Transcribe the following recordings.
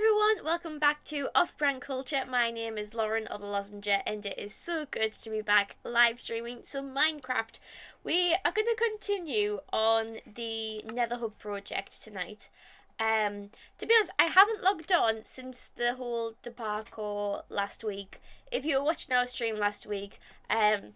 everyone, welcome back to Off-Brand Culture. My name is Lauren or the Lozenger, and it is so good to be back live streaming some Minecraft. We are going to continue on the Nether Hub project tonight. To be honest, I haven't logged on since the whole debacle last week. If you were watching our stream last week, I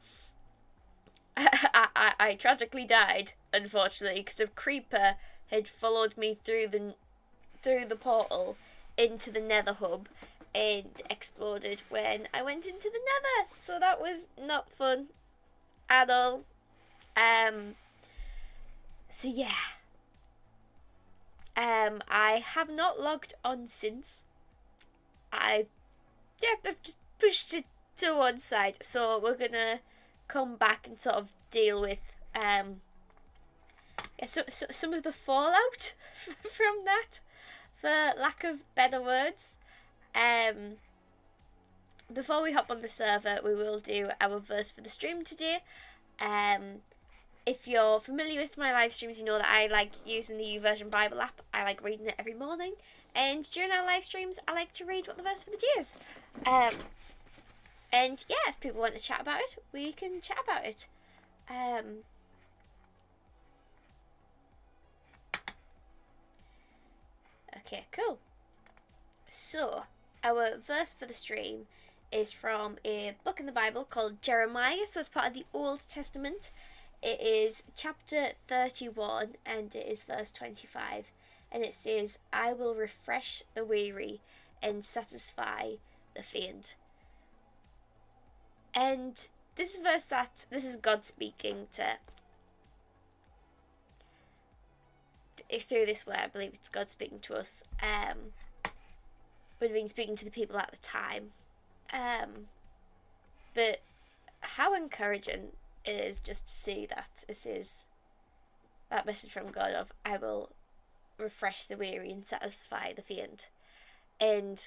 tragically died, unfortunately, because a creeper had followed me through the portal into the Nether Hub and exploded when I went into the Nether. So that was not fun at all. So yeah. I have not logged on since. I've just pushed it to one side. So we're gonna come back and sort of deal with some of the fallout from that, for lack of better words. Before we hop on the server, we will do our verse for the stream today. If you're familiar with my live streams, you know that I like using the YouVersion Bible app. I like reading it every morning, and during our live streams, I like to read what the verse for the day is. And yeah, if people want to chat about it, we can chat about it. Okay, cool. So, our verse for the stream is from a book in the Bible called Jeremiah, so it's part of the Old Testament. It is chapter 31 and it is verse 25, and it says, "I will refresh the weary and satisfy the faint." And this is God speaking to, through this word, I believe it's God speaking to us. Would have been speaking to the people at the time. But how encouraging it is just to see that this is that message from God of, I will refresh the weary and satisfy the faint. And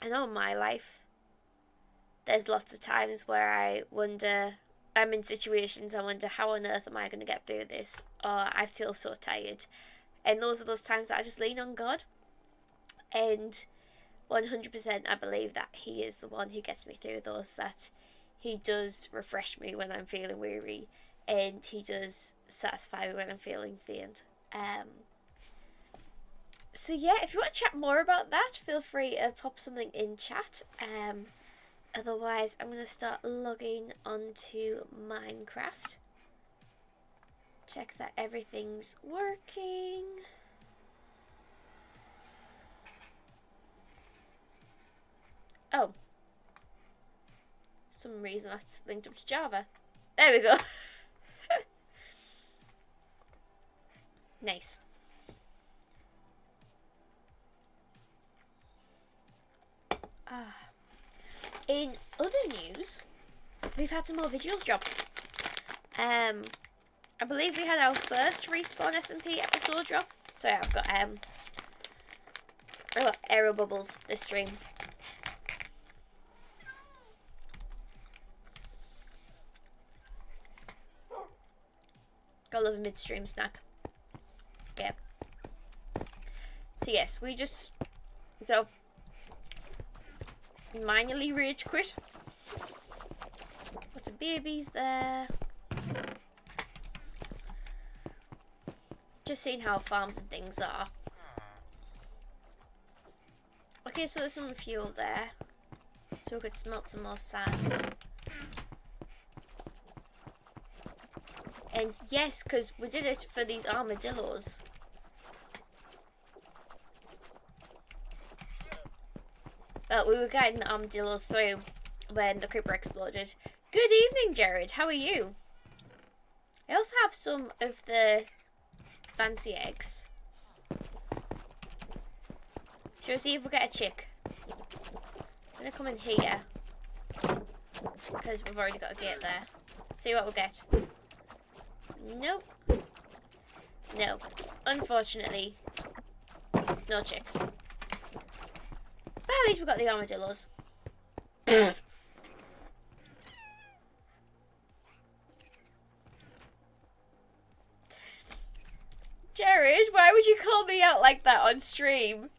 I know in my life, there's lots of times where I wonder, I'm in situations, I wonder, how on earth am I going to get through this? Or I feel so tired. And those are those times that I just lean on God. And 100% I believe that He is the one who gets me through those, that He does refresh me when I'm feeling weary, and He does satisfy me when I'm feeling faint. So yeah, if you want to chat more about that, feel free to pop something in chat. Otherwise, I'm going to start logging onto Minecraft. Check that everything's working. Oh. For some reason that's linked up to Java. There we go. Nice. In other news, we've had some more videos drop. I believe we had our first Respawn SMP episode drop. Sorry, I've got aero bubbles this stream. Gotta love a mid-stream snack. Okay. So yes, we just manually rage quit. Lots of babies there. Just seeing how farms and things are. Okay, so there's some fuel there, so we could smelt some more sand. And yes, because we did it for these armadillos. Well, we were guiding the armadillos through when the creeper exploded. Good evening, Jared. How are you? I also have some of the fancy eggs. Shall we see if we get a chick? I'm going to come in here, because we've already got a gate there. See what we'll get. Nope. No. Unfortunately, no chicks. But at least we got the armadillos. Jared, why would you call me out like that on stream?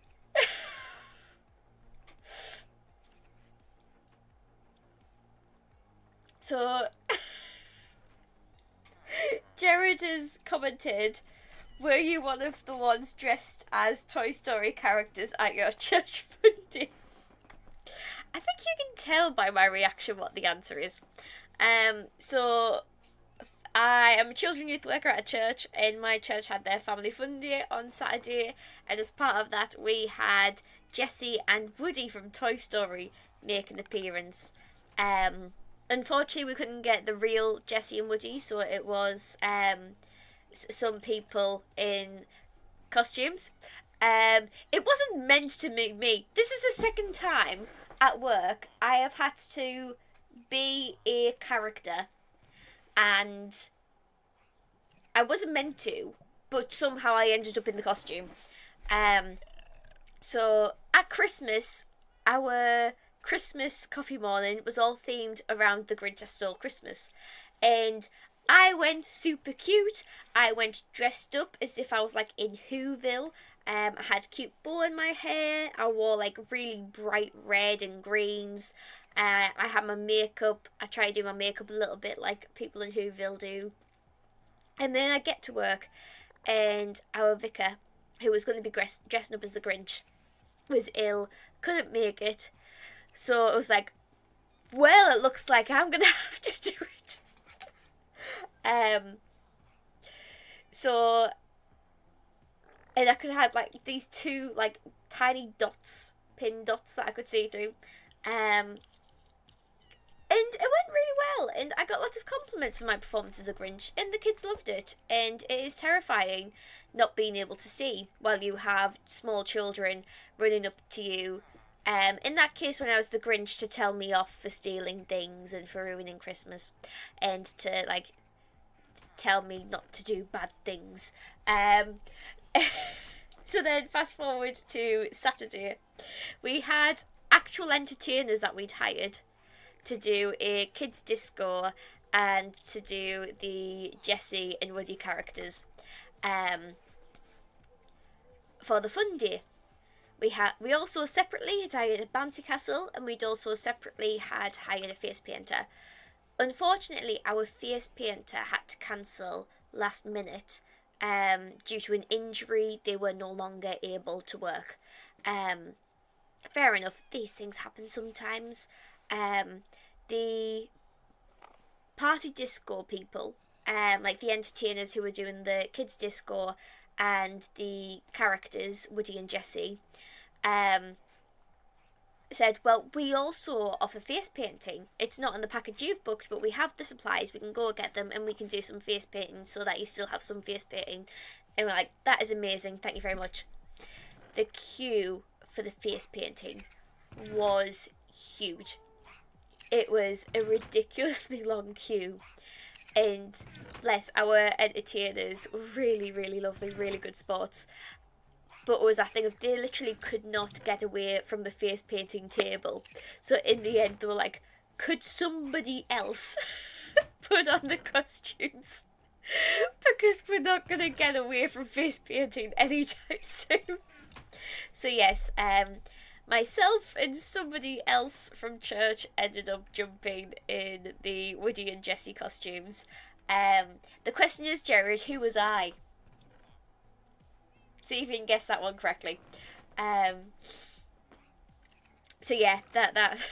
So Jared has commented, were you one of the ones dressed as Toy Story characters at your church fundy? I think you can tell by my reaction what the answer is. So I am a children youth worker at a church, and my church had their family fun day on Saturday, and as part of that, we had Jessie and Woody from Toy Story make an appearance. Unfortunately, we couldn't get the real Jessie and Woody, so it was some people in costumes. It wasn't meant to be me. This is the second time at work I have had to be a character, and I wasn't meant to, but somehow I ended up in the costume. So at Christmas, our Christmas coffee morning was all themed around the Grinch Stole Christmas, and I went super cute. I went dressed up as if I was like in Whoville. I had a cute bow in my hair. I wore like really bright red and greens. I had my makeup. I tried to do my makeup a little bit like people in Whoville do. And then I get to work, and our vicar, who was going to be dressing up as the Grinch, was ill, couldn't make it. So it was like, well, it looks like I'm going to have to do it. So, and I could have like these two like tiny dots, pin dots that I could see through. And it went really well, and I got lots of compliments for my performance as a Grinch, and the kids loved it. And it is terrifying not being able to see while you have small children running up to you. In that case, when I was the Grinch, to tell me off for stealing things and for ruining Christmas, and to like tell me not to do bad things. So then, fast forward to Saturday, we had actual entertainers that we'd hired to do a kids disco and to do the Jessie and Woody characters for the fun day. We also separately had hired a bouncy castle, and we'd also separately had hired a face painter. Unfortunately, our face painter had to cancel last minute due to an injury. They were no longer able to work. Fair enough, these things happen sometimes. The party disco people, like the entertainers who were doing the kids disco and the characters, Woody and Jessie, said, well, we also offer face painting. It's not in the package you've booked, but we have the supplies. We can go get them and we can do some face painting so that you still have some face painting. And we're like, that is amazing. Thank you very much. The queue for the face painting was huge. It was a ridiculously long queue. And bless, our entertainers were really, really lovely, really good sports. But it was that thing of they literally could not get away from the face painting table. So in the end, they were like, could somebody else put on the costumes? Because we're not going to get away from face painting anytime soon. So yes, myself and somebody else from church ended up jumping in the Woody and Jessie costumes. The question is, Jared, who was I? See if you can guess that one correctly. So yeah, that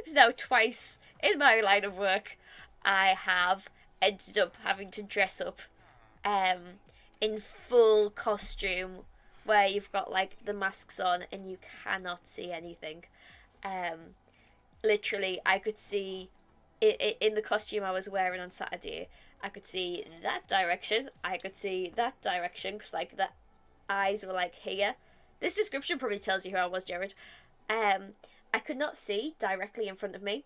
is now twice in my line of work I have ended up having to dress up in full costume, where you've got like the masks on and you cannot see anything. Literally, I could see in the costume I was wearing on Saturday, I could see that direction, I could see that direction, because like the eyes were like here. This description probably tells you who I was, Jared. I could not see directly in front of me,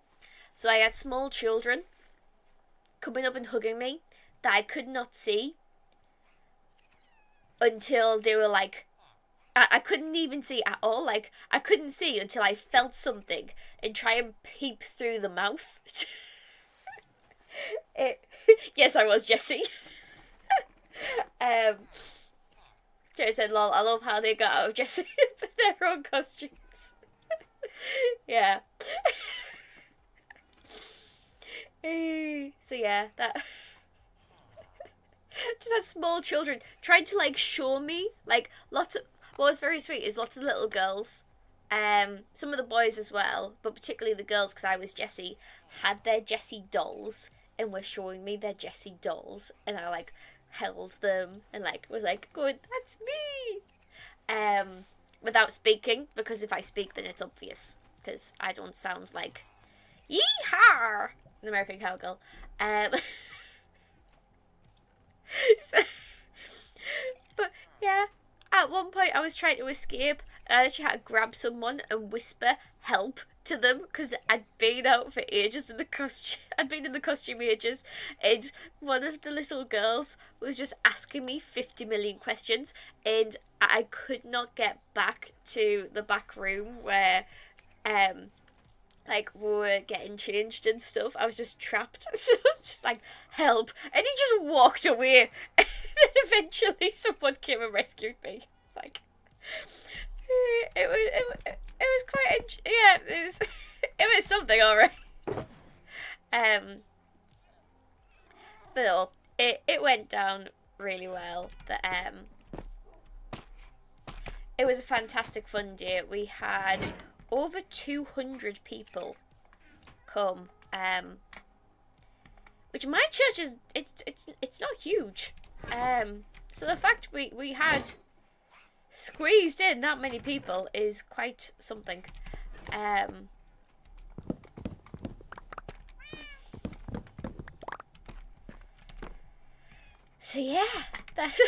so I had small children coming up and hugging me that I could not see until they were like, I couldn't even see at all. Like, I couldn't see until I felt something and try and peep through the mouth. Yes, I was Jessie. Jerry said, lol, I love how they got out of Jessie for their own costumes. Yeah. So yeah, that just had small children trying to like show me like lots of what was very sweet is lots of little girls, some of the boys as well, but particularly the girls because I was Jessie, had their Jessie dolls and were showing me their Jessie dolls, and I like held them and like was like going, that's me, without speaking, because if I speak then it's obvious because I don't sound like yeehaw an American cowgirl. So, but yeah, at one point I was trying to escape and I actually had to grab someone and whisper help to them because I'd been out for ages in the costume. I'd been in the costume ages, and one of the little girls was just asking me 50 million questions, and I could not get back to the back room where like we were getting changed and stuff. I was just trapped. So I was just like, help. And he just walked away. And then eventually someone came and rescued me. It's like it was quite yeah, it was something alright. But no, it went down really well. It was a fantastic fun day. We had over 200 people come, which my church is it's not huge, so the fact we had squeezed in that many people is quite something. So yeah, that's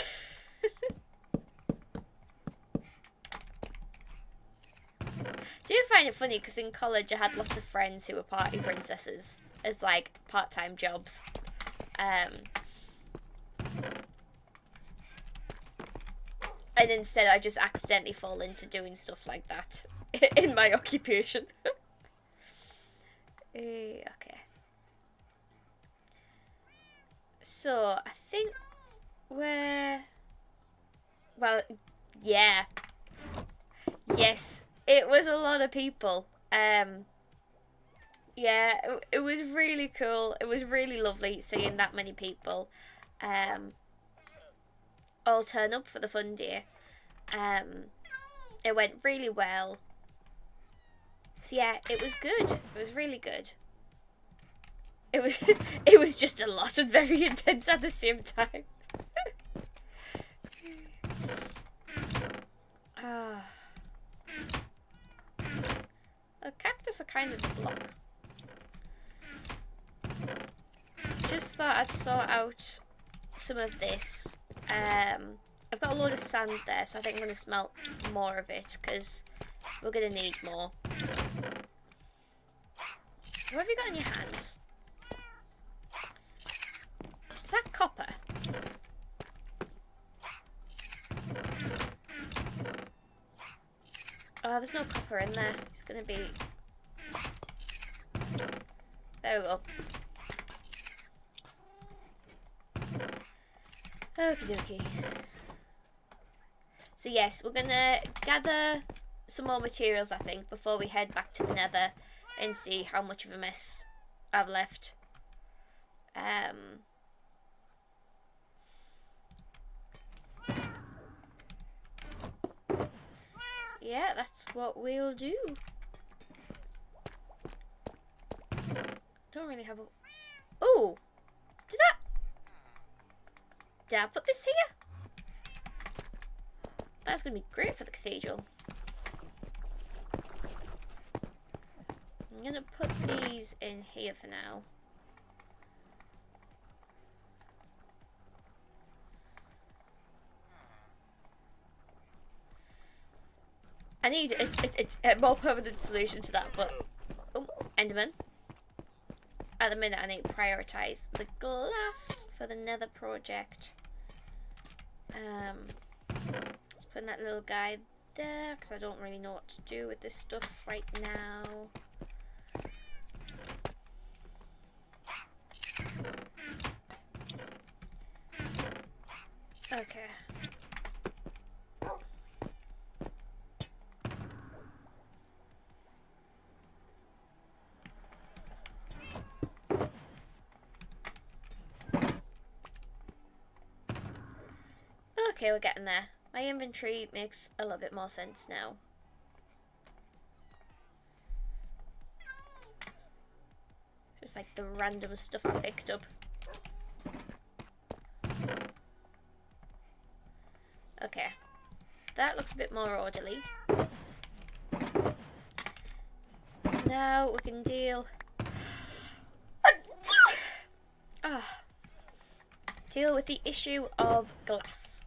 do find it funny because in college I had lots of friends who were party princesses as like part-time jobs. And instead I just accidentally fall into doing stuff like that in my occupation. Okay. So I think we're... Well, yeah. Yes. It was a lot of people. Yeah, it was really cool. It was really lovely seeing that many people all turn up for the fun day. It went really well. So yeah, it was good. It was really good. It was it was just a lot and very intense at the same time. The cactus are kind of a block. Just thought I'd sort out some of this. I've got a load of sand there, so I think I'm going to smelt more of it because we're going to need more. What have you got in your hands? Is that copper? Oh, there's no copper in there. It's going to be... There we go. Okie dokie. So yes, we're going to gather some more materials, I think, before we head back to the nether and see how much of a mess I've left. Yeah, that's what we'll do. Don't really have a... Oh! Did I put this here? That's going to be great for the cathedral. I'm going to put these in here for now. I need a more permanent solution to that, but... Oh, Enderman. At the minute, I need to prioritise the glass for the nether project. Let's put that little guy there, because I don't really know what to do with this stuff right now. Okay. Okay, we're getting there. My inventory makes a little bit more sense now. Just like the random stuff I picked up. Okay. That looks a bit more orderly. Now we can deal with the issue of glass.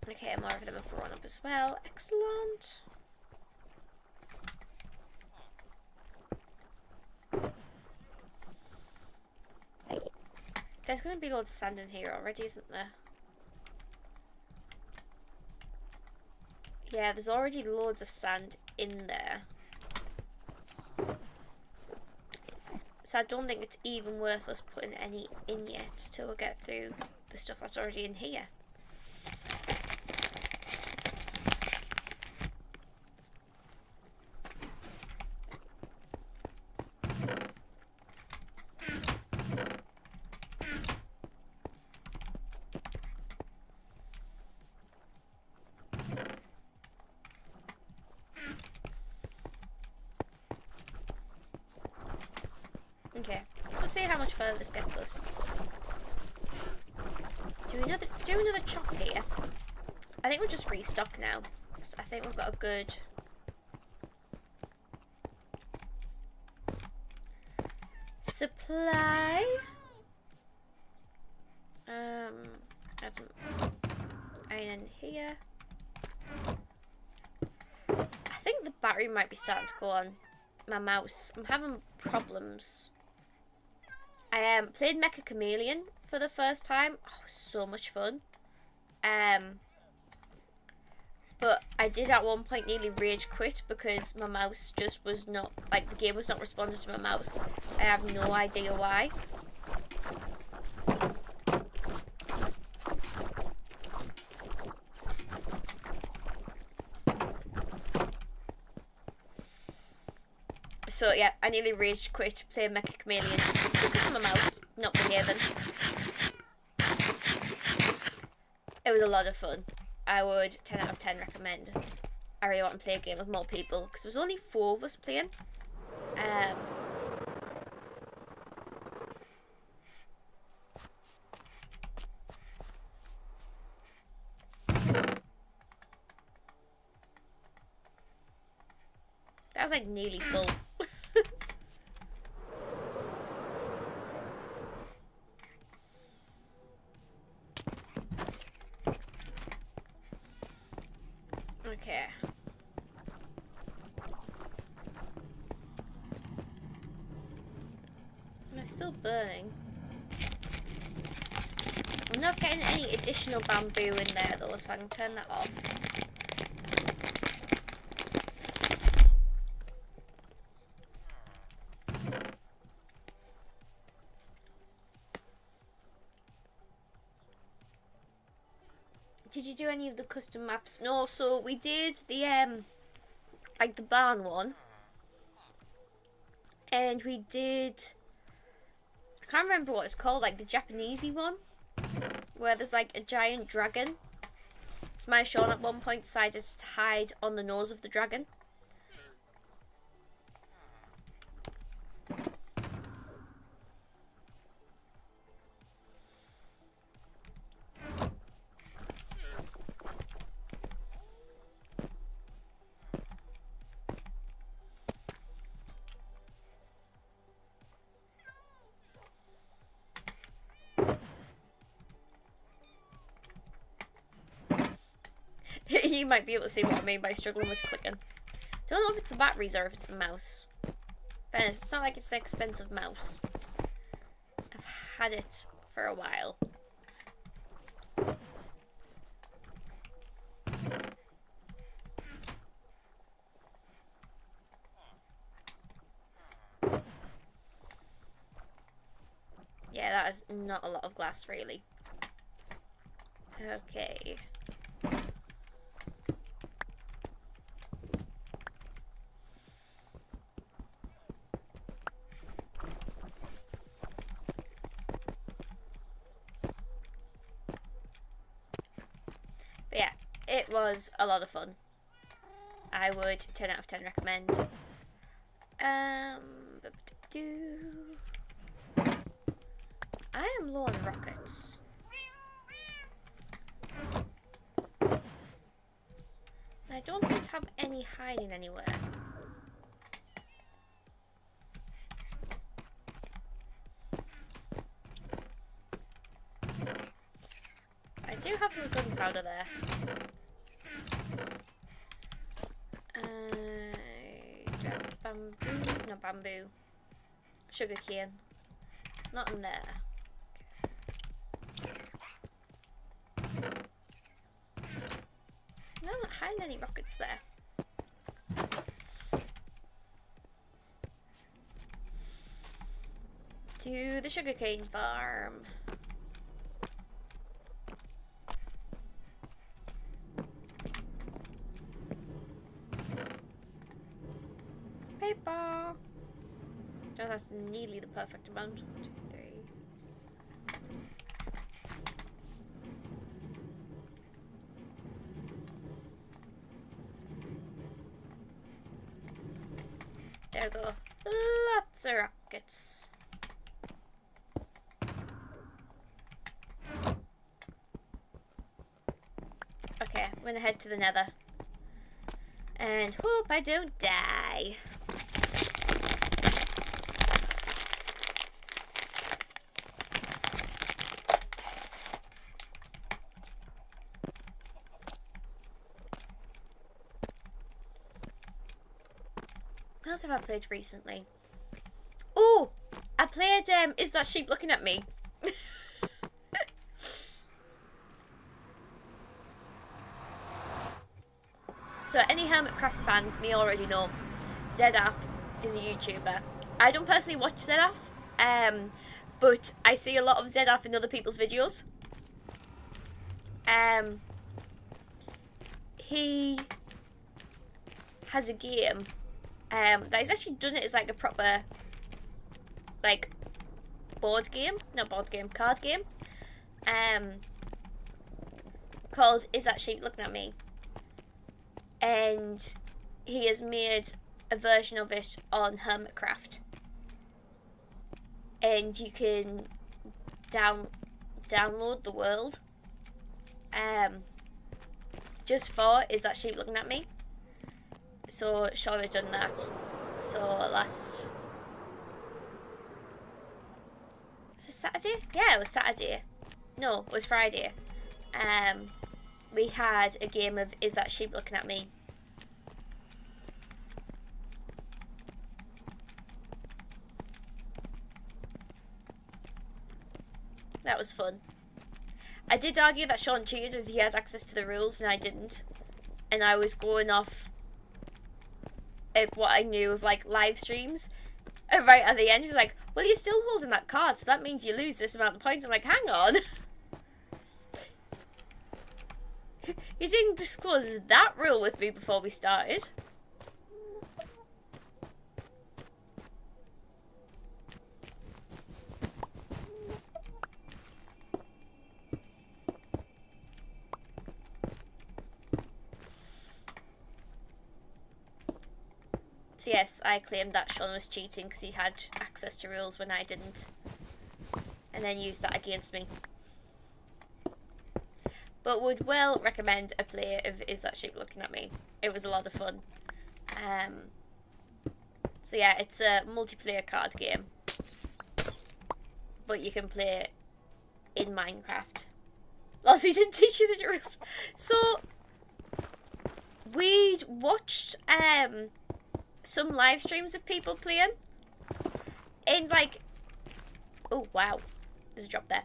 Okay, more of them have run up as well. Excellent. There's going to be loads of sand in here already, isn't there? Yeah, there's already loads of sand in there. So I don't think it's even worth us putting any in yet till we get through the stuff that's already in here. Okay, let's see how much further this gets us. Do another chop here. I think we'll just restock now, because I think we've got a good supply. Add some iron in here. I think the battery might be starting to go on my mouse. I'm having problems. I played Mecha Chameleon for the first time. Oh, it was so much fun. But I did at one point nearly rage quit because my mouse just was not, like, the game was not responding to my mouse. I have no idea why. So yeah, I nearly rage quit playing Mecha Chameleon just because of my mouse not behaving. It was a lot of fun. I would 10 out of 10 recommend. I really want to play a game with more people because there was only 4 of us playing. That was like nearly full. Okay. They're still burning. I'm not getting any additional bamboo in there though, so I can turn that off. Did you do any of the custom maps? No, so we did the like the barn one. And we did, I can't remember what it's called, like the Japanesey one, where there's like a giant dragon. Because my Sean at one point decided to hide on the nose of the dragon. You might be able to see what I mean by struggling with clicking. Don't know if it's the batteries or if it's the mouse. Fairness, it's not like it's an expensive mouse. I've had it for a while. Yeah, that is not a lot of glass, really. Okay. it was a lot of fun. I would 10 out of 10 recommend. I am low on rockets. I don't seem to have any hiding anywhere. I do have some gunpowder there. Bamboo, no bamboo. Sugar cane. Not in there. No, I'm not hiding any rockets there. To the sugarcane farm. Paper. Oh, that's nearly the perfect amount. 1, 2, 3. There we go. Lots of rockets. Okay, I'm gonna head to the nether. And hope I don't die. What else have I played recently? Oh! I played, Is That Sheep Looking at Me? So any Hermitcraft fans may already know ZF is a YouTuber. I don't personally watch ZF, but I see a lot of ZF in other people's videos. He has a game that he's actually done it as like a proper like card game called Is That Sheep Looking at Me? And he has made a version of it on Hermitcraft, and you can download the world just for Is That Sheep Looking at Me? So Sean had done that. So last, was it Saturday? Yeah, it was Saturday. No, it was Friday. We had a game of Is That Sheep Looking at Me? That was fun. I did argue that Sean cheated as he had access to the rules and I didn't. And I was going off what I knew of like live streams. And right at the end he was like, well, you're still holding that card, so that means you lose this amount of points. I'm like, hang on. You didn't disclose that rule with me before we started. So yes, I claimed that Sean was cheating because he had access to rules when I didn't. And then used that against me. But would well recommend a play of Is That Sheep Looking at Me? It was a lot of fun. So yeah, it's a multiplayer card game. But you can play it in Minecraft. Also, he didn't teach you the rules. So, we watched some live streams of people playing. And like, oh wow, there's a drop there.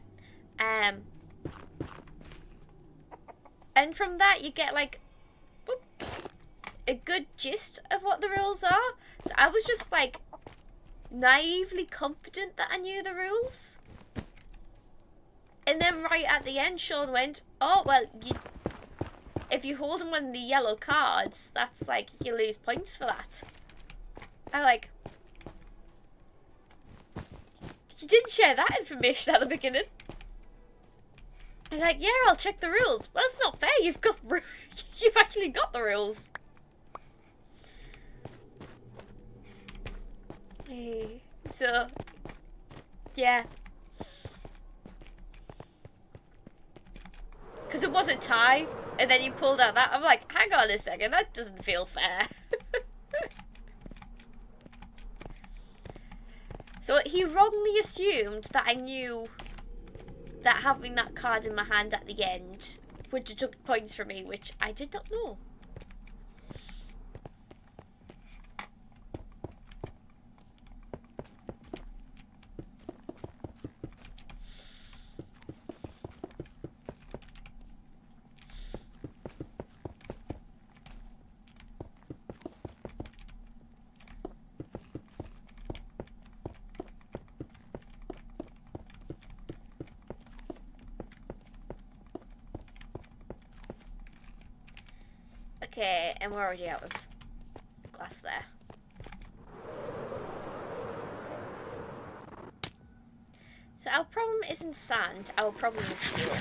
And from that you get like a good gist of what the rules are. So I was just like naively confident that I knew the rules. And then right at the end Sean went, oh well, if you hold them on the yellow cards, that's like you lose points for that. I'm like, you didn't share that information at the beginning. He's like, yeah, I'll check the rules. Well, it's not fair. You've actually got the rules. So, yeah. Because it was a tie, and then you pulled out that. I'm like, hang on a second, that doesn't feel fair. So he wrongly assumed that I knew that having that card in my hand at the end would deduct points from me, which I did not know. Okay, and we're already out of glass there. So our problem isn't sand, our problem is fuel.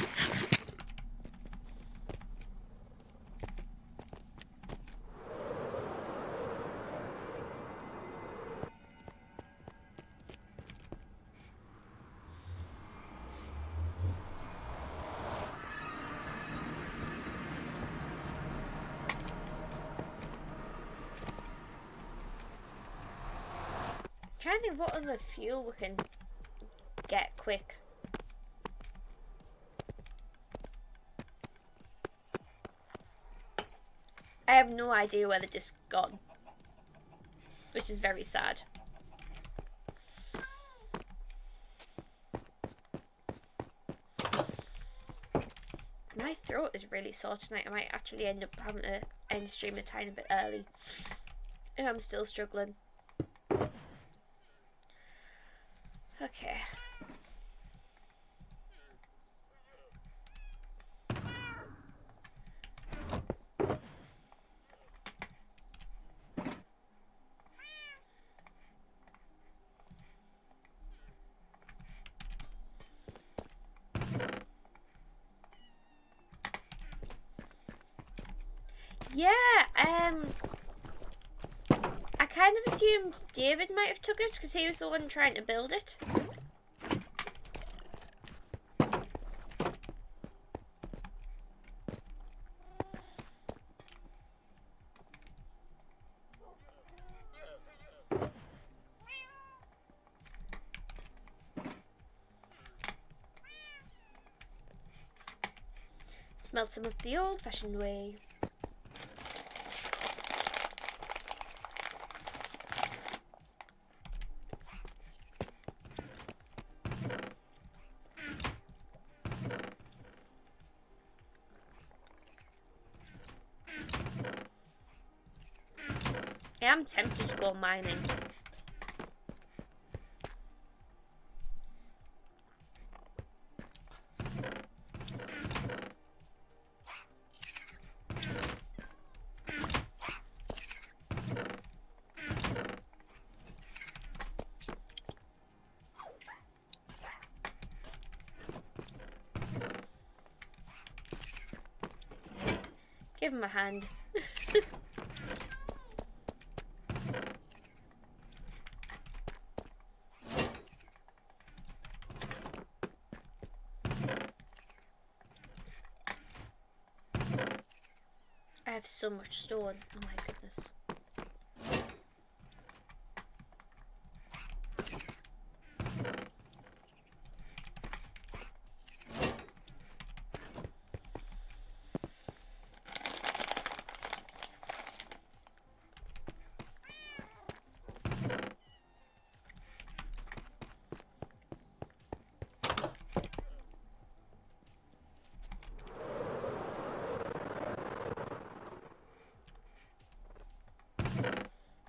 I'm trying to think what other fuel we can get quick. I have no idea where the disc's gone, which is very sad. My throat is really sore tonight. I might actually end up having to end stream a tiny bit early if I'm still struggling. Okay. Yeah, I kind of assumed David might have took it because he was the one trying to build it. Smelt some of the old-fashioned way. I am tempted to go mining. Give him a hand. I have so much stone. Oh my goodness.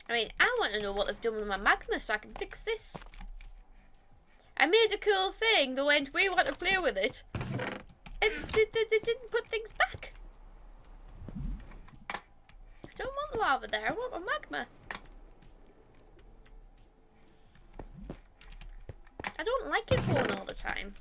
I mean, I want to know what they've done with my magma so I can fix this. I made a cool thing that went, we want to play with it. And they didn't put things back. I don't want the lava there, I want my magma. I don't like it going all the time.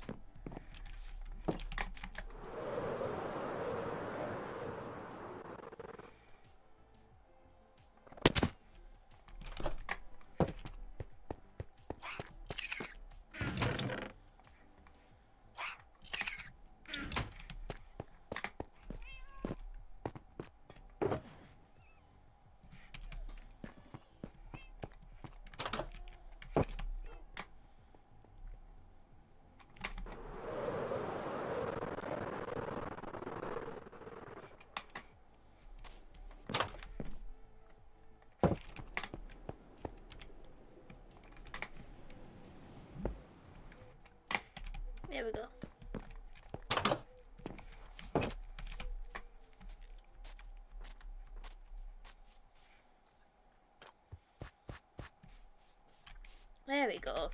There we go.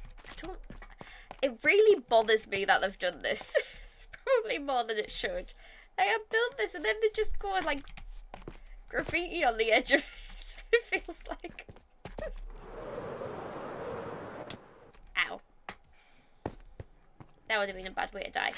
It really bothers me that they've done this. Probably more than it should. I have built this and then they just go and like graffiti on the edge of it. It feels like. Ow. That would have been a bad way to die.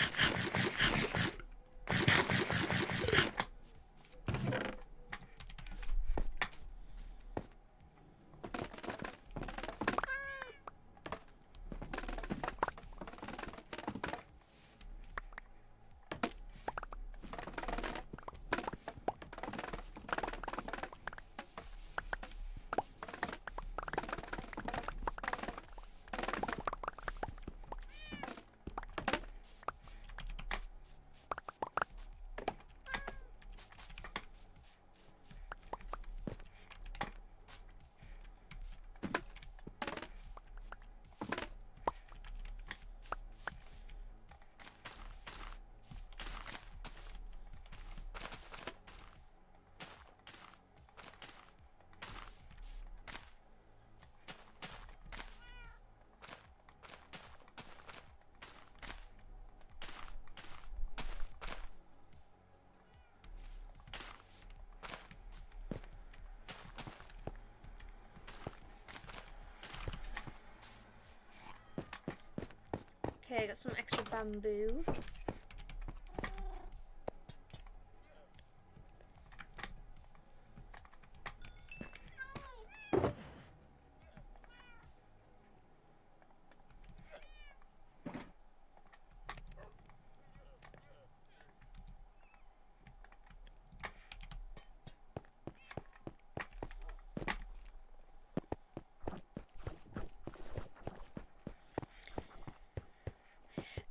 Okay, I got some extra bamboo.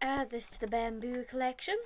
Add this to the bamboo collection.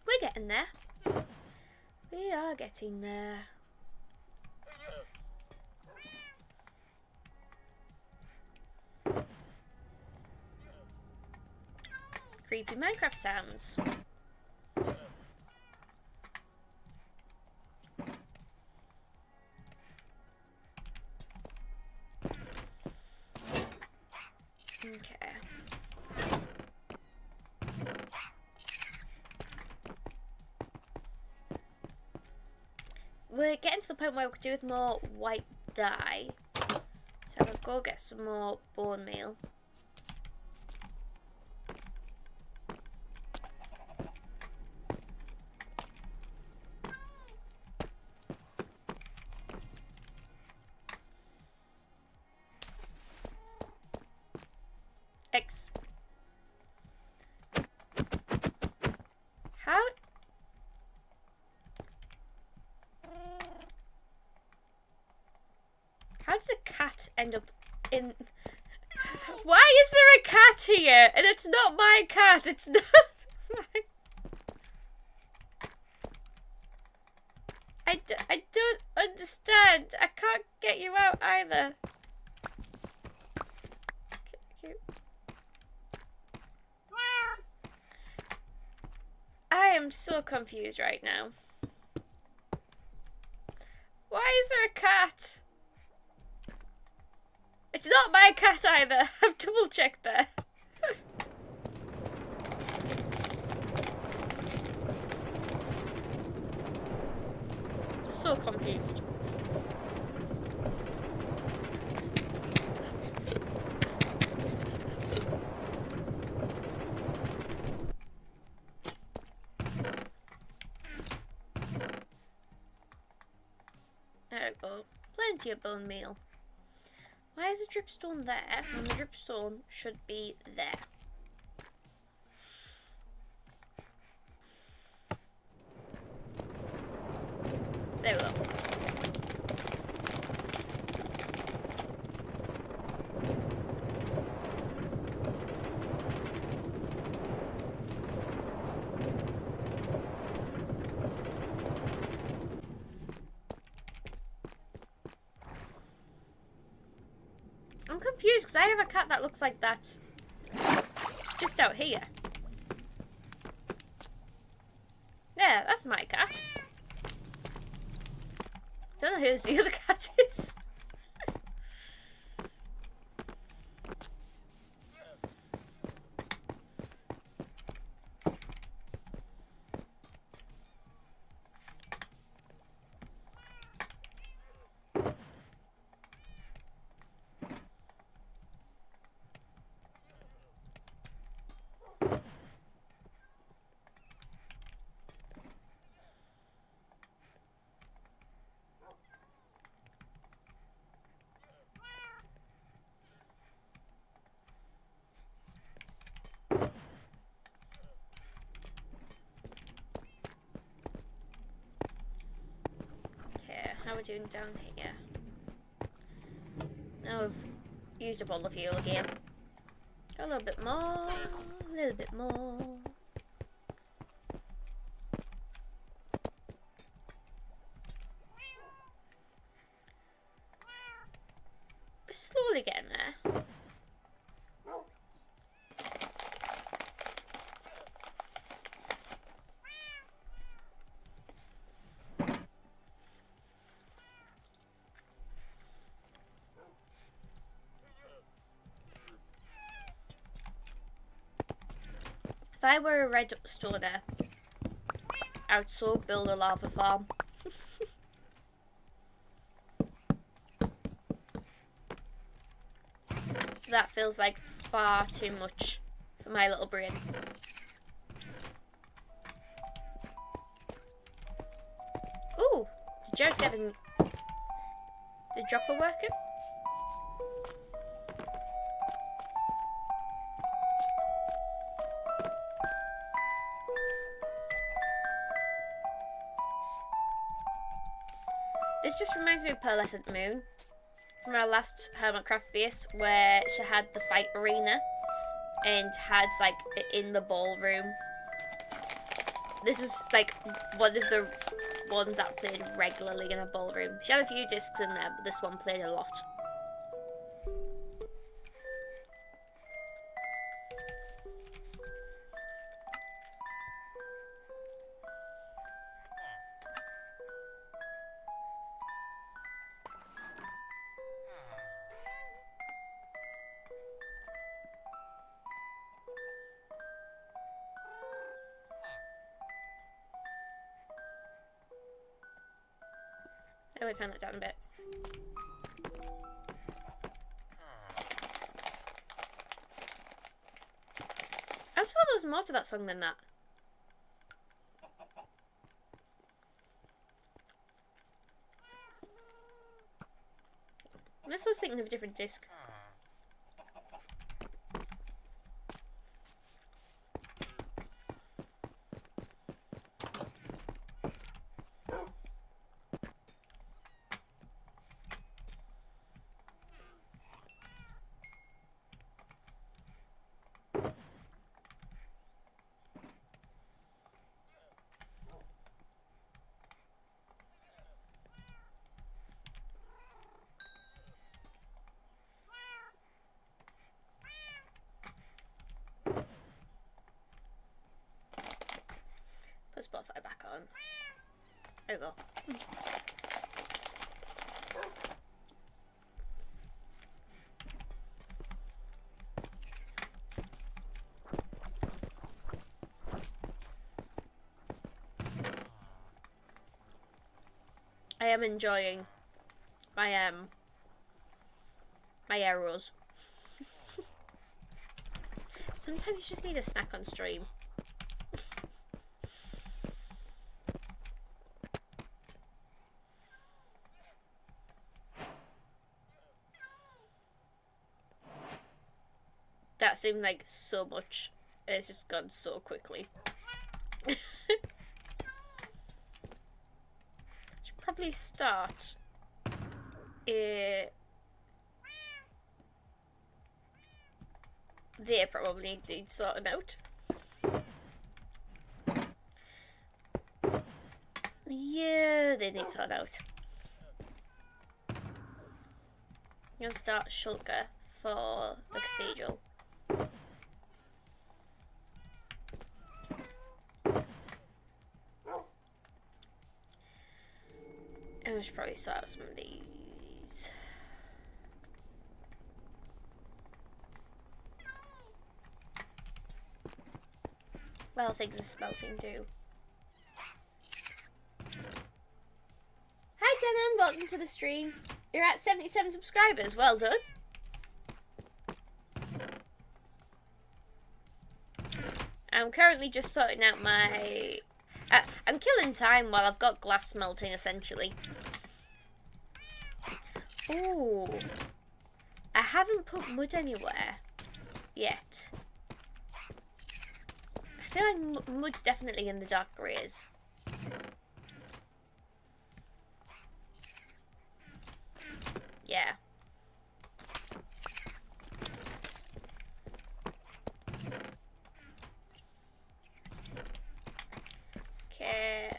We're getting there. We are getting there. Creepy Minecraft sounds. Okay. We're getting to the point where we could do with more white dye. So I'll go get some more bone meal. How did a cat end up in... Why is there a cat here? And it's not my cat. It's not my... I don't understand. I can't get you out either. I am so confused right now. Why is there a cat? It's not my cat either. I've double checked there. I'm so confused. There we go. Plenty of bone meal. Why is the dripstone there when the dripstone should be there? There we go. confused because I have a cat that looks like that just out here. Yeah, that's my cat. Don't know who the other cat is. How are we doing down here? Now we've used up all the fuel again. Got a little bit more, a little bit more. We're slowly getting there. If I were a redstoner, I would so build a lava farm. That feels like far too much for my little brain. Ooh, did Jared get the dropper working? This just reminds me of Pearlescent Moon from our last Hermitcraft base, where she had the fight arena and had like it in the ballroom. This was like one of the ones that played regularly in a ballroom. She had a few discs in there, but this one played a lot. I would turn that down a bit. I just thought there was more to that song than that. Unless I was thinking of a different disc. Put Spotify back on. There we go. I am enjoying my arrows. Sometimes you just need a snack on stream. That seemed like so much. It's just gone so quickly. Should probably start they probably need sorting out. Yeah, they need sorting out. I'm gonna start Shulker for the cathedral. And I should probably sort out some of these. Well, things are smelting too. Hi Denon, welcome to the stream. You're at 77 subscribers, well done. I'm currently just sorting out my... I'm killing time while I've got glass smelting, essentially. Ooh. I haven't put mud anywhere yet. I feel like mud's definitely in the dark greys. Yeah. Okay.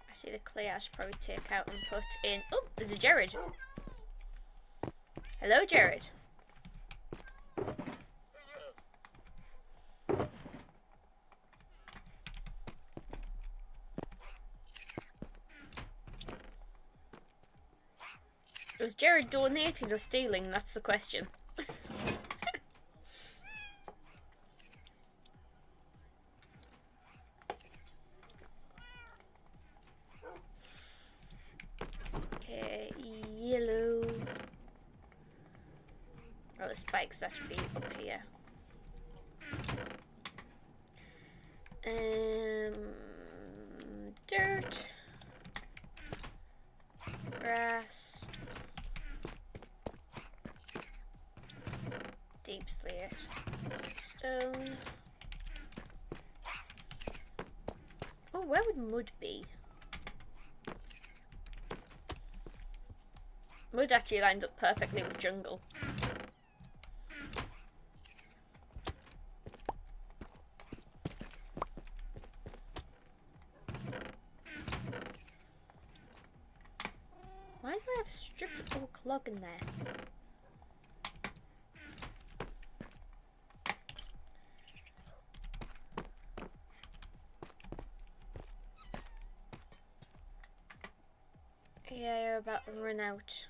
Actually, the clay I should probably take out and put in. Oh, there's a Jared. Hello, Jared. Was Jared donating or stealing? That's the question. Okay, yellow. Oh, the spikes actually be up here. Dirt. Grass. Deep slate. Stone. Oh, where would mud be? Mud actually lines up perfectly with jungle. Why do I have a stripped oak log in there? Yeah, you're about to run out.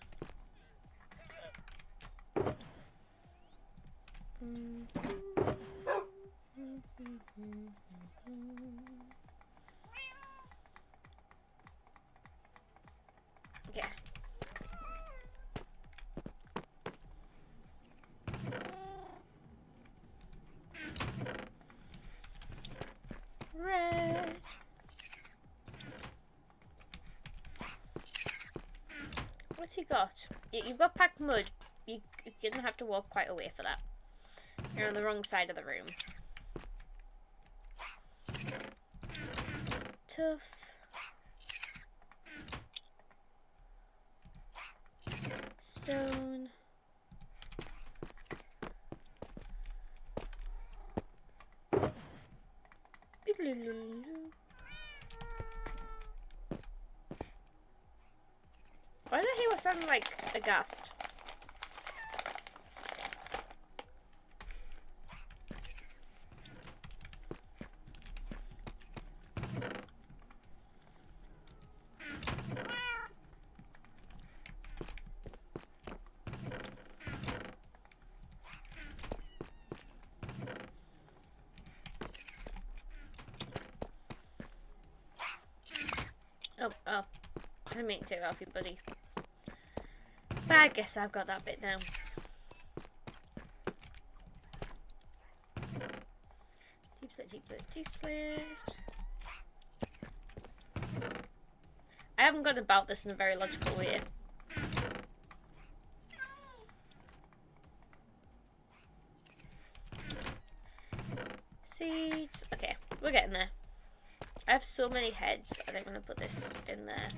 Okay. Red. What's he got? You've got packed mud. You're gonna have to walk quite a way for that. You're on the wrong side of the room. Tough. Stone. Why did he sound like a ghast? Oh. I didn't mean to take that off you, buddy. But I guess I've got that bit now. Deep slit, deep slit, deep slit. I haven't gone about this in a very logical way. Seeds. Okay, we're getting there. I have so many heads, I think I'm going to put this in there.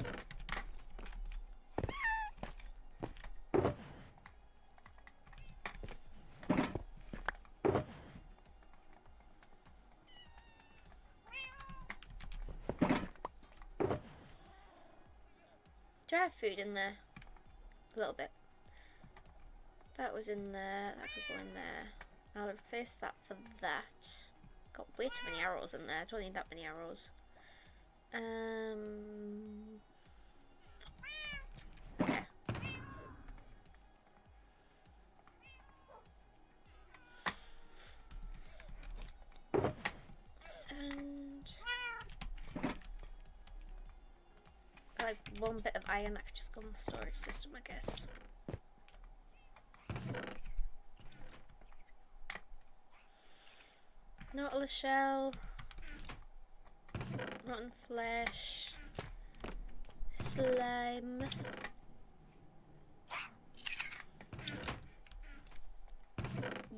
Do I I have food in there? A little bit. That was in there. That could go in there. I'll replace that for that. Got way too many arrows in there. Don't need that many arrows. Okay. Send. Like one bit of iron that could just go in my storage system, I guess. Nautilus shell. Rotten flesh. Slime.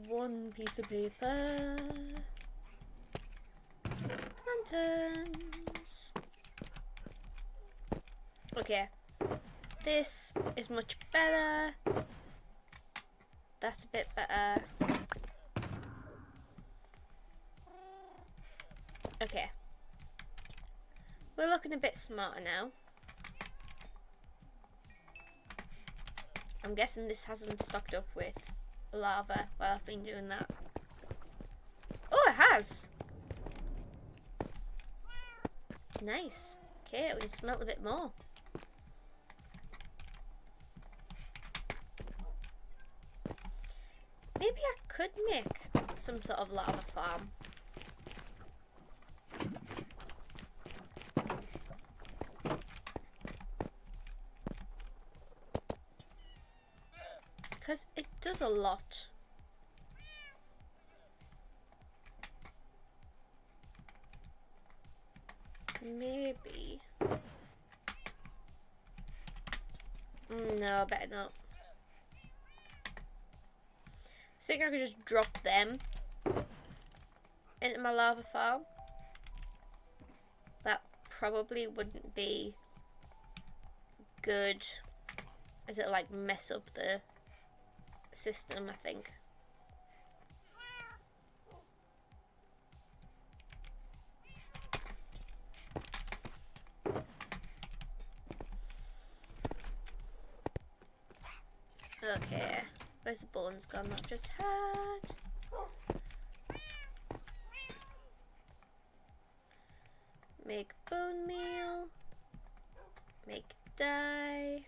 One piece of paper. Lanterns. Okay. This is much better. That's a bit better. Okay. We're looking a bit smarter now. I'm guessing this hasn't stocked up with lava while I've been doing that. Oh, it has! Nice. Okay, we can smelt a bit more. Maybe I could make some sort of lava farm. Because it does a lot. Maybe. No, better not. I think I could just drop them into my lava farm. That probably wouldn't be good, as it'll like mess up the system, I think. Okay, where's the bones gone that I've just had? Make bone meal. Make dye.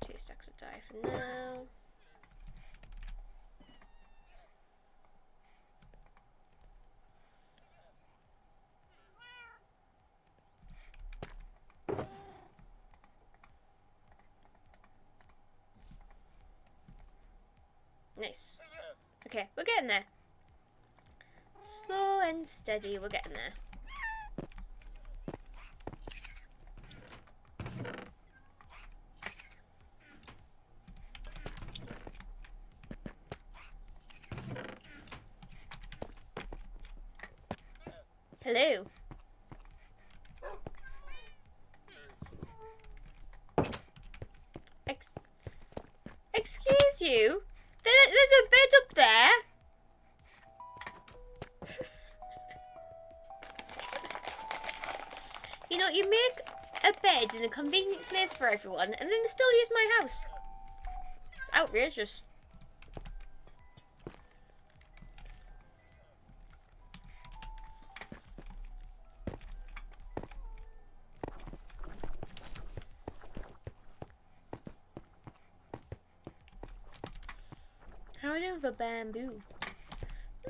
2 stacks of dye for now. Nice. Okay, we're getting there. Slow and steady, we're getting there. Hello. Excuse you? There's a bed up there. You know, you make a bed in a convenient place for everyone, and then they still use my house. Outrageous. How are we doing for bamboo? A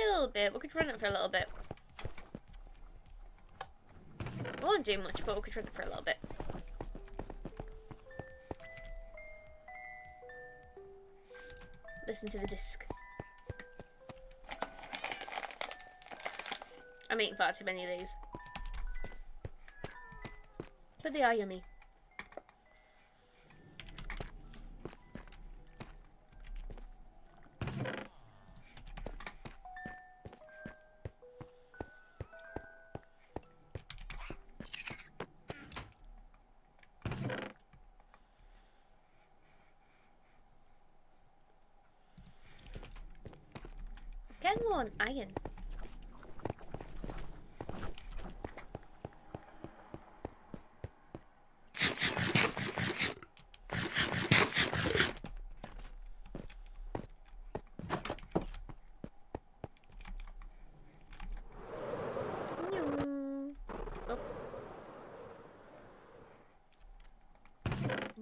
little bit. We could run it for a little bit. I won't do much, but we could run it for a little bit. Listen to the disc. I'm eating far too many of these. But they are yummy. Getting low on iron.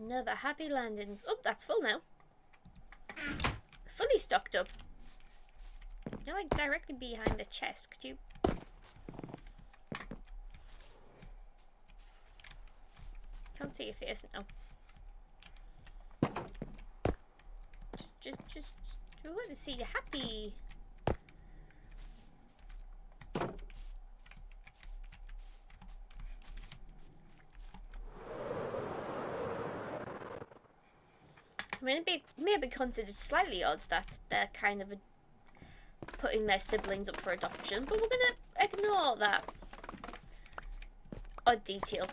Another happy landings. Oh, that's full now. Fully stocked up. You're like directly behind the chest. Could you? Can't see your face now. Just. We want to see you happy. I mean, it may be considered slightly odd that they're kind of putting their siblings up for adoption, but we're gonna ignore that odd detail.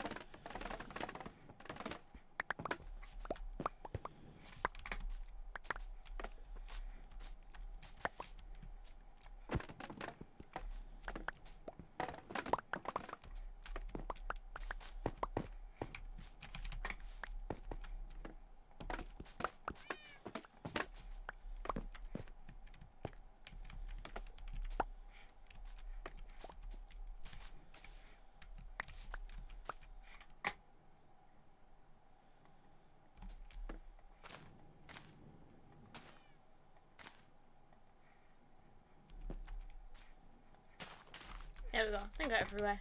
There we go. I got everywhere.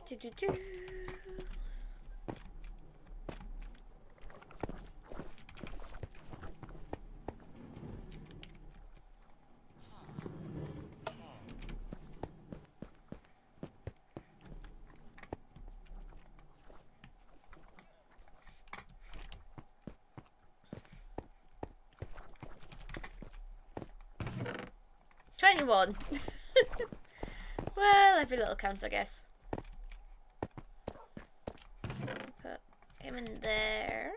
Do. 21. Well, every little counts, I guess. Put him in there.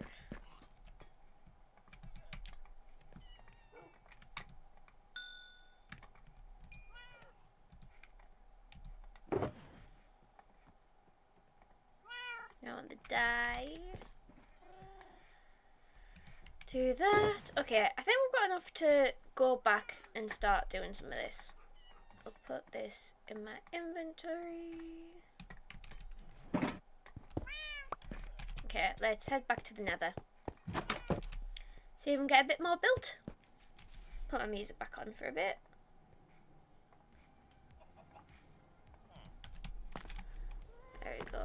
Now on the die. Do that. Okay, I think we've got enough to go back and start doing some of this. I'll put this in my inventory. Okay, let's head back to the nether. See if we can get a bit more built. Put my music back on for a bit. There we go.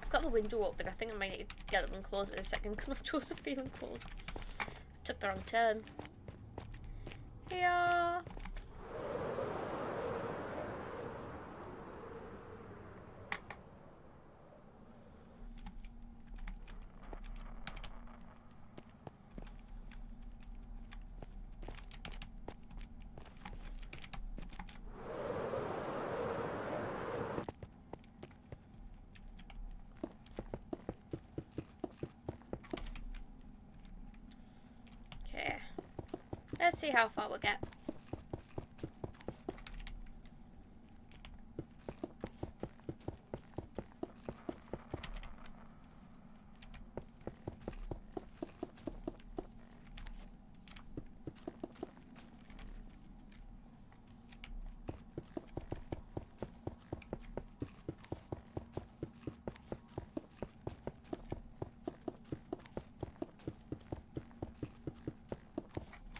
Got the window open. I think I might need to get them and close it in a second because my toes are feeling cold. Took the wrong turn. Here. Let's see how far we'll get.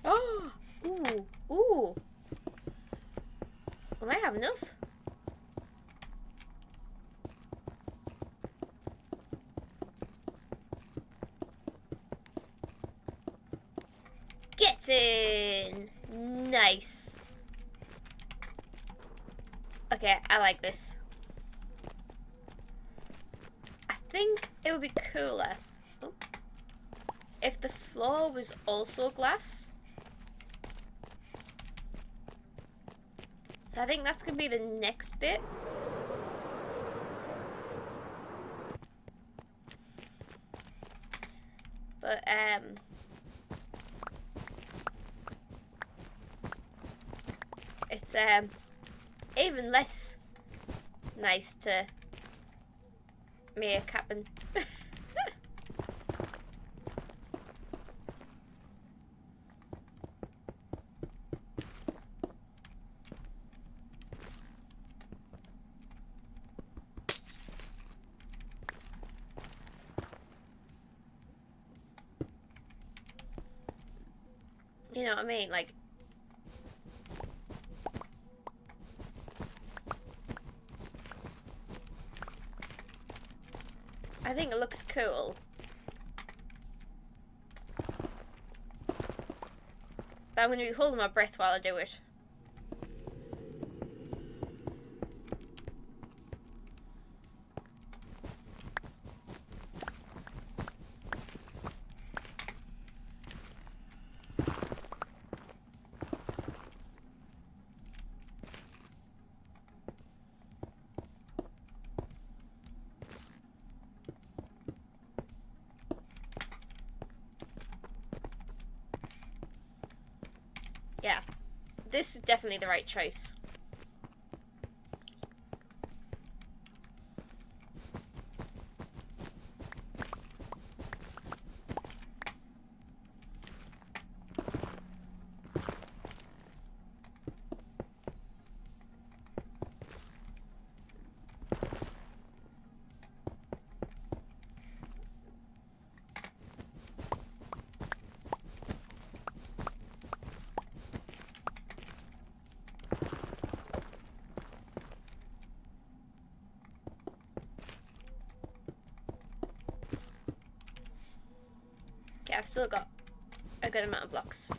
Oh! Ooh! Ooh! We might have enough. Get in! Nice. Okay, I like this. I think it would be cooler if the floor was also glass. So I think that's going to be the next bit. But, it's even less nice to make happen. You know what I mean? Like, I think it looks cool. But I'm going to be holding my breath while I do it. Yeah, this is definitely the right choice. Okay, I've still got a good amount of blocks.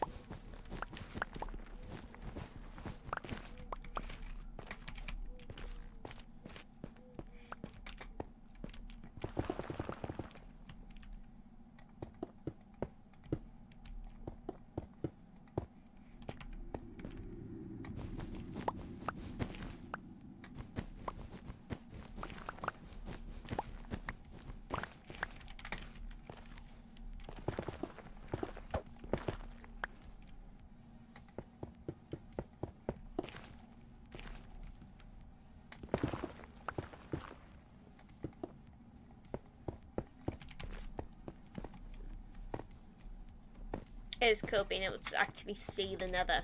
It is cool being able to actually see the nether.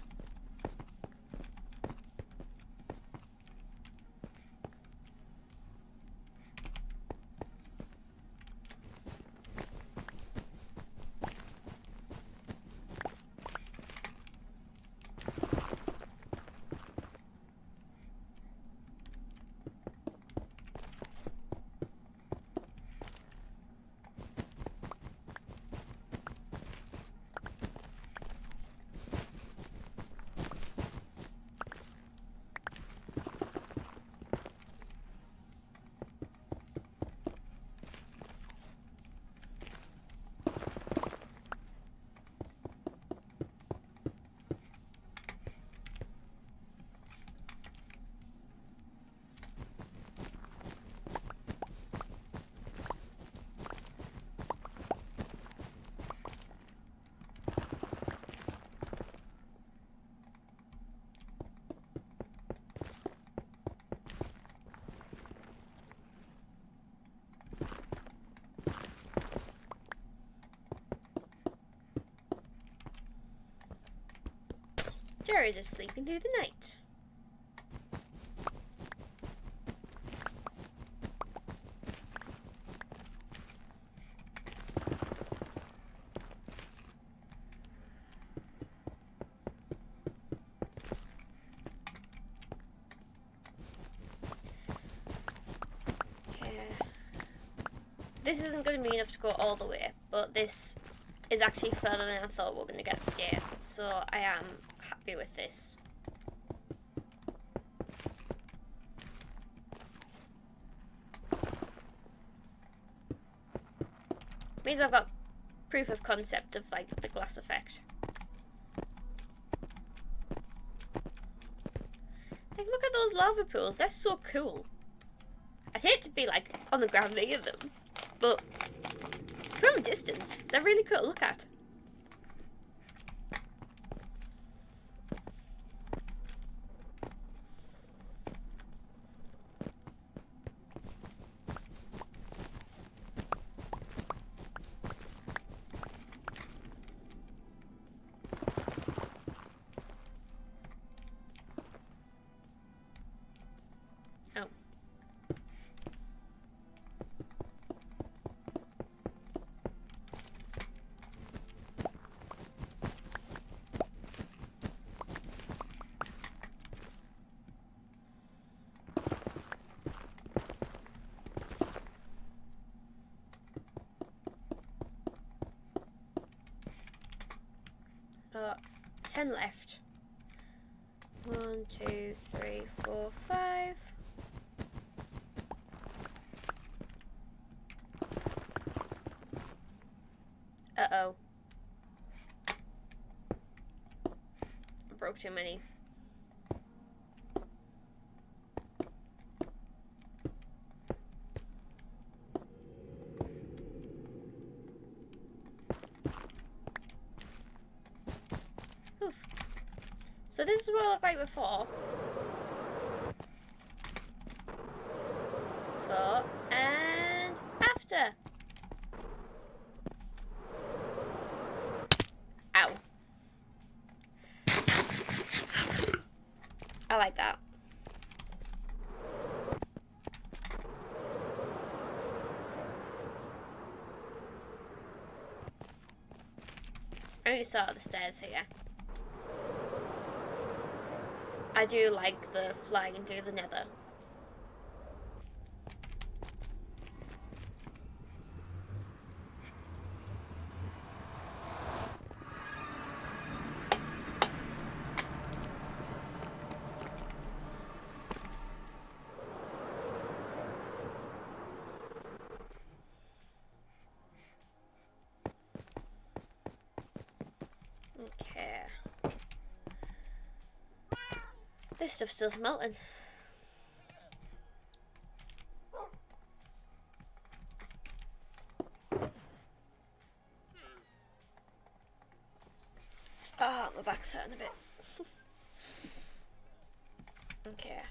Jared is sleeping through the night. This isn't going to be enough to go all the way, but this is actually further than I thought we were going to get today, so I am happy with this. Means I've got proof of concept of like the glass effect. Like, look at those lava pools, they're so cool. I'd hate to be like on the ground near them, but from a distance, they're really cool to look at. 10 left. 1, 2, 3, 4, 5. Uh-oh. I broke too many. Oof. So this is what it looked like before. Before and after. Ow. I like that. I need to start at the stairs here. I do like the flying through the nether. Okay. This stuff's still melting. Oh, my back's hurting a bit. Okay.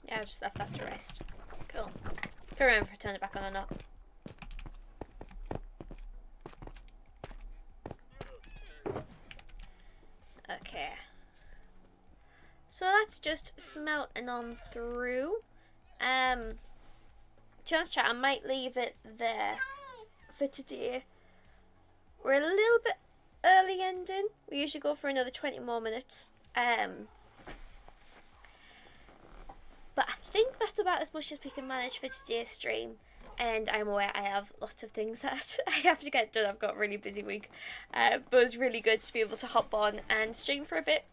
Yeah, I just left that to rest. Cool. Can't remember if I turned it back on or not. Okay. So that's just smelting on through. Chance chat, I might leave it there for today. We're a little bit early ending. We usually go for another 20 more minutes. But I think that's about as much as we can manage for today's stream. And I'm aware I have lots of things that I have to get done. I've got a really busy week. But it's really good to be able to hop on and stream for a bit.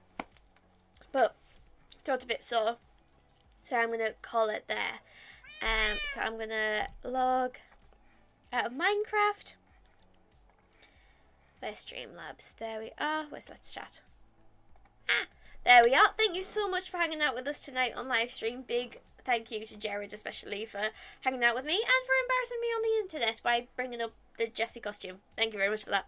But throat's a bit sore. So I'm going to call it there. So I'm going to log out of Minecraft. Where's Streamlabs? There we are. Where's Let's Chat? Ah, there we are. Thank you so much for hanging out with us tonight on live stream. Big thank you to Jared especially for hanging out with me and for embarrassing me on the internet by bringing up the Jessie costume. Thank you very much for that.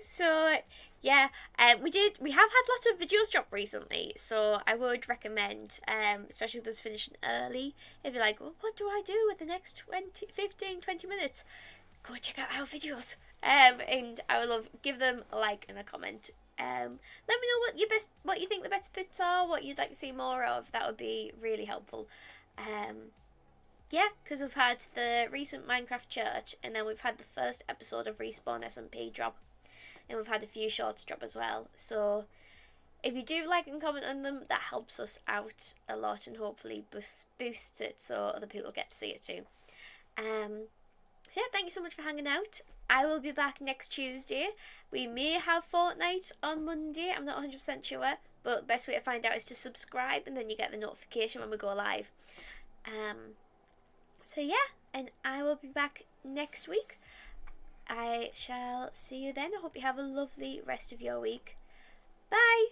So yeah, we have had lots of videos drop recently, so I would recommend, especially with us finishing early, if you're like, well, what do I do with the next 15-20 minutes? Go and check out our videos. And I would love, give them a like and a comment. Let me know what you think the best bits are, what you'd like to see more of. That would be really helpful. Yeah, because we've had the recent Minecraft Church, and then we've had the first episode of Respawn SMP drop, and we've had a few shorts drop as well. So if you do like and comment on them, that helps us out a lot and hopefully boosts it so other people get to see it too. So yeah, thank you so much for hanging out. I will be back next Tuesday. We may have Fortnite on Monday. I'm not 100% sure, but the best way to find out is to subscribe, and then you get the notification when we go live. So yeah, and I will be back next week. I shall see you then. I hope you have a lovely rest of your week. Bye!